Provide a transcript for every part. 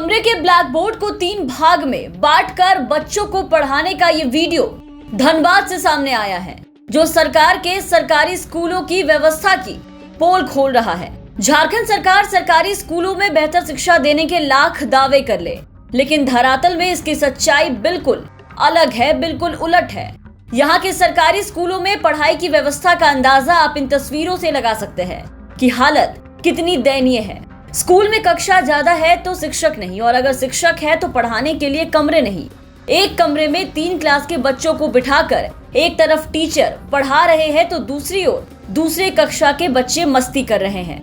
कमरे के black board को 3 भाग में बांटकर बच्चों को पढ़ाने का ये वीडियो धनबाद से सामने आया है, जो सरकार के सरकारी स्कूलों की व्यवस्था की पोल खोल रहा है। झारखंड सरकार सरकारी स्कूलों में बेहतर शिक्षा देने के लाख दावे कर ले, लेकिन धरातल में इसकी सच्चाई बिल्कुल अलग है, बिल्कुल उलट है। यहाँ के सरकारी स्कूलों में पढ़ाई की व्यवस्था का अंदाजा आप इन तस्वीरों से लगा सकते हैं कि हालत कितनी दयनीय है। स्कूल में कक्षा ज्यादा है तो शिक्षक नहीं, और अगर शिक्षक है तो पढ़ाने के लिए कमरे नहीं। एक कमरे में 3 क्लास के बच्चों को बिठाकर एक तरफ टीचर पढ़ा रहे हैं तो दूसरी ओर दूसरे कक्षा के बच्चे मस्ती कर रहे हैं।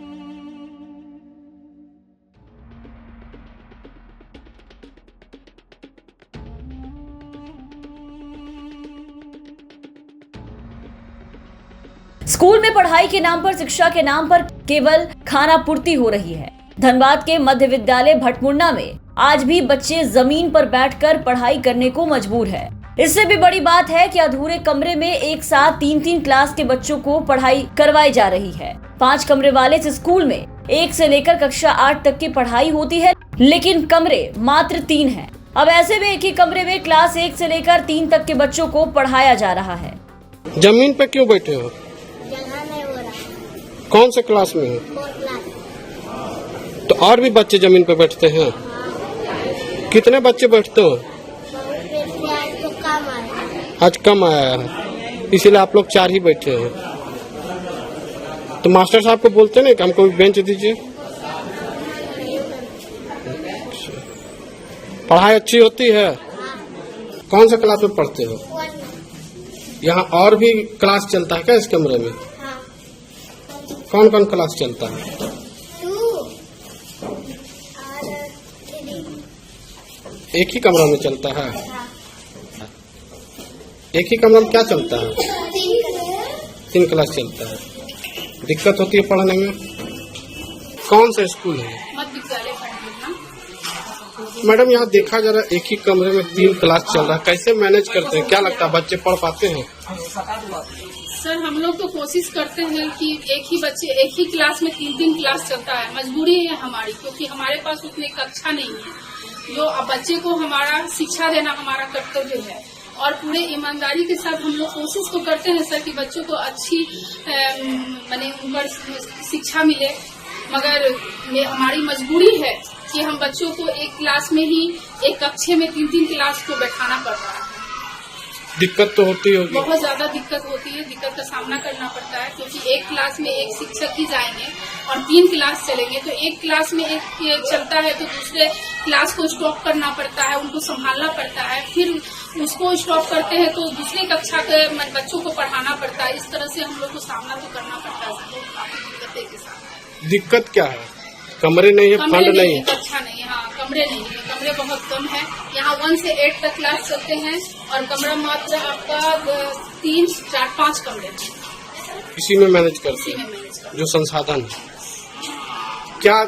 स्कूल में पढ़ाई के नाम पर, शिक्षा के नाम पर केवल खाना पूर्ति हो रही है। धनबाद के मध्य विद्यालय भटमुंडा में आज भी बच्चे जमीन पर बैठकर पढ़ाई करने को मजबूर है। इससे भी बड़ी बात है कि अधूरे कमरे में एक साथ 3-3 क्लास के बच्चों को पढ़ाई करवाई जा रही है। 5 कमरे वाले इस स्कूल में 1 से लेकर कक्षा 8 तक की पढ़ाई होती है, लेकिन कमरे मात्र 3 हैं। अब ऐसे में एक ही कमरे में क्लास 1 से लेकर 3 तक के बच्चों को पढ़ाया जा रहा है। जमीन पे क्यों बैठे हो? कौन से क्लास में हो? तो और भी बच्चे जमीन पे बैठते हैं? कितने बच्चे बैठते हो? आज कम आया है, इसीलिए आप लोग 4 ही बैठे हैं। तो मास्टर साहब को बोलते नहीं कि हमको भी बेंच दीजिए? पढ़ाई अच्छी होती है? कौन से क्लास में पढ़ते हो? यहाँ और भी क्लास चलता है क्या इस कमरे में? कौन कौन क्लास चलता है? 2 और 3। एक ही कमरा में चलता है? एक ही कमरा में क्या चलता है? 3 क्लास चलता है। दिक्कत होती है पढ़ने में? कौन सा स्कूल है? मैडम, यहाँ देखा जा रहा है एक ही कमरे में 3 क्लास चल रहा है, कैसे मैनेज करते हैं? क्या लगता है बच्चे पढ़ पाते हैं? सर, हम लोग तो कोशिश करते हैं कि एक ही क्लास में 3-3 क्लास चलता है। मजबूरी है हमारी, क्योंकि हमारे पास उतनी कक्षा नहीं है। जो बच्चे को हमारा शिक्षा देना हमारा कर्तव्य है, और पूरे ईमानदारी के साथ हम लोग कोशिश तो करते हैं सर कि बच्चों को अच्छी उम्र शिक्षा मिले, मगर हमारी मजबूरी है कि हम बच्चों को एक क्लास में ही, एक कक्षे में 3-3 क्लास को बैठाना पड़ रहा है। दिक्कत तो होती होगी? बहुत ज्यादा दिक्कत होती है, दिक्कत का सामना करना पड़ता है, क्योंकि एक क्लास में एक शिक्षक ही जाएंगे और 3 क्लास चलेंगे, तो एक क्लास में एक चलता है तो दूसरे क्लास को स्टॉप करना पड़ता है, उनको संभालना पड़ता है, फिर उसको स्टॉप करते हैं तो दूसरी कक्षा के बच्चों को पढ़ाना पड़ता है। इस तरह से हम लोग को सामना तो करना पड़ता है काफी दिक्कतें के साथ। दिक्कत क्या है? कमरे नहीं है, फंड नहीं है, कक्षा नहीं है। हाँ, कमरे नहीं है, कमरे बहुत कम है। यहाँ 1 से 8 तक क्लास चलते हैं, और कमरा मात्र आपका 3, 4, 5 कमरे हैं। इसी में मैनेज करते हैं जो संसाधन है। क्या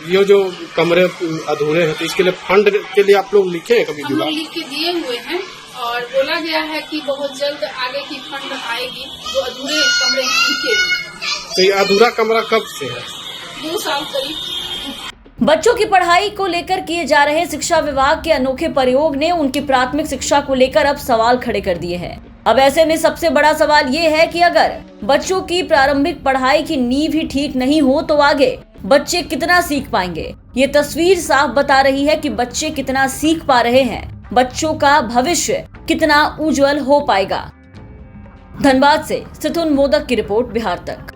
ये जो कमरे अधूरे हैं तो इसके लिए फंड के लिए आप लोग लिखे हैं कभी? हम लोग लिख के दिए हुए हैं, और बोला गया है कि बहुत जल्द आगे की फंड आएगी जो अधूरे कमरे लिखे हैं। तो ये अधूरा कमरा कब से है? 2 साल करीब। बच्चों की पढ़ाई को लेकर किए जा रहे शिक्षा विभाग के अनोखे प्रयोग ने उनकी प्राथमिक शिक्षा को लेकर अब सवाल खड़े कर दिए हैं। अब ऐसे में सबसे बड़ा सवाल ये है कि अगर बच्चों की प्रारंभिक पढ़ाई की नींव ही ठीक नहीं हो तो आगे बच्चे कितना सीख पाएंगे। ये तस्वीर साफ बता रही है कि बच्चे कितना सीख पा रहे हैं, बच्चों का भविष्य कितना उज्जवल हो पाएगा। धनबाद से सितुन मोदक की रिपोर्ट, बिहार तक।